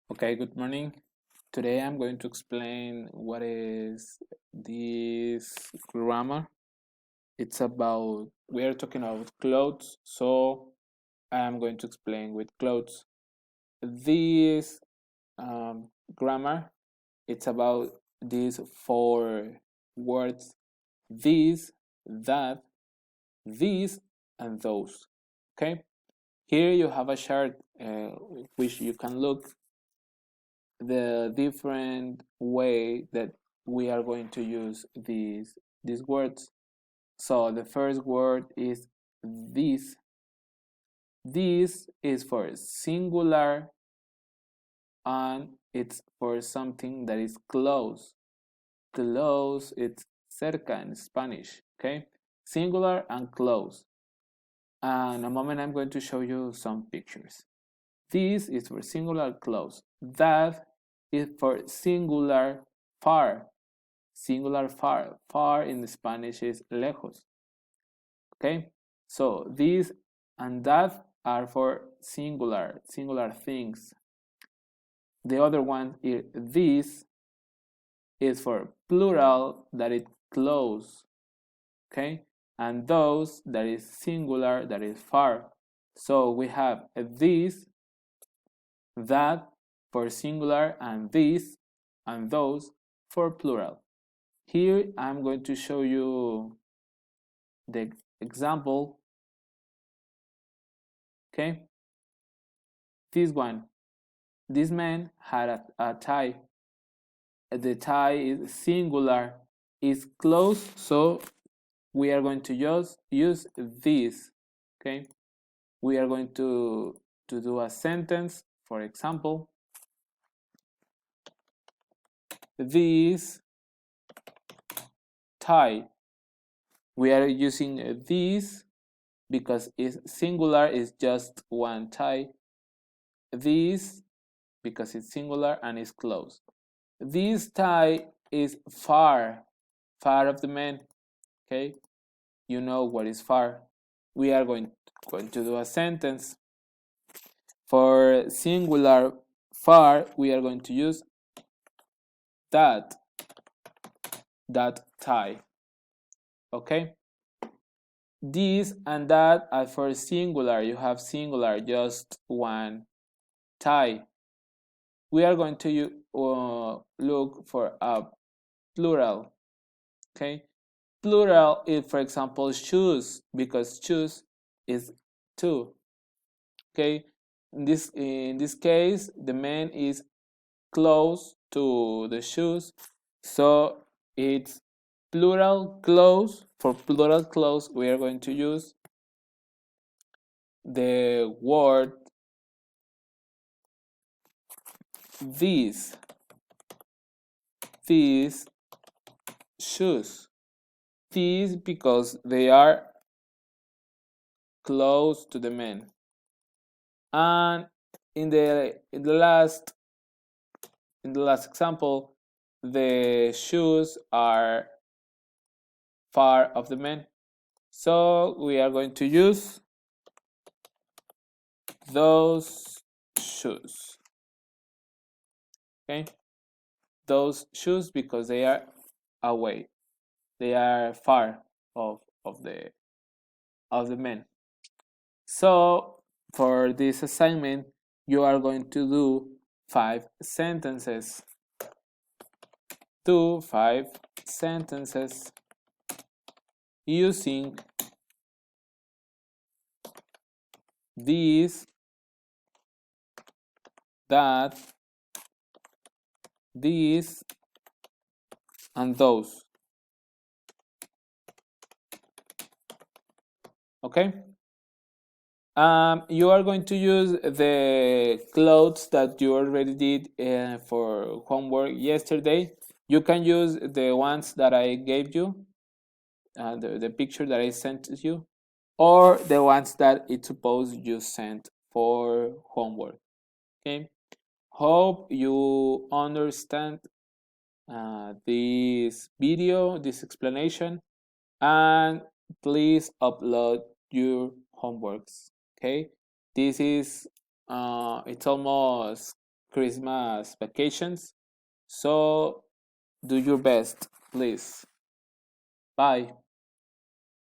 Okay, good morning. Today I'm going to explain what is this grammar. We are talking about clothes, so I'm going to explain with clothes. This grammar, it's about these four words: this, that, these, and those. Okay, here you have a chart which you can look the different way that we are going to use these words. So the first word is this. This is for singular and it's for something that is close. Close, it's cerca in Spanish, okay? Singular and close. And in a moment I'm going to show you some pictures. This is for singular close. That is for singular far. Singular far. Far in Spanish is lejos. Okay? So this and that are for singular things. The other one is this is for plural that is close. Okay? And those that is singular that is far. So we have this, that for singular, and this and those for plural. Here I'm going to show you the example. Okay, this one. This man had a tie. The tie is singular, is close, so we are going to just use this. Okay, we are going to do a sentence. For example, this tie. We are using this because it's singular, is just one tie. This because it's singular and it's close. This tie is far of the man. Okay, you know what is far. We are going to do a sentence. For singular far, we are going to use that tie. Okay, this and that are for singular. You have singular, just one tie. We are going to look for a plural. Okay, plural is, for example, shoes, because shoes is two. Okay, in this case the man is close to the shoes, so it's plural close. For plural close, we are going to use the word these shoes. These because they are close to the man. And in the last example, the shoes are far of the man, so we are going to use those shoes. Okay, those shoes because they are away, they are far of the man. So for this assignment you are going to do 5 sentences. Do 5 sentences using these, that, these, and those. Okay, you are going to use the clothes that you already did for homework yesterday. You can use the ones that I gave you, the picture that I sent you, or the ones that it's supposed you sent for homework. Okay, hope you understand this video, this explanation, and please upload your homeworks. Okay, this is it's almost Christmas vacations. So do your best, please. Bye.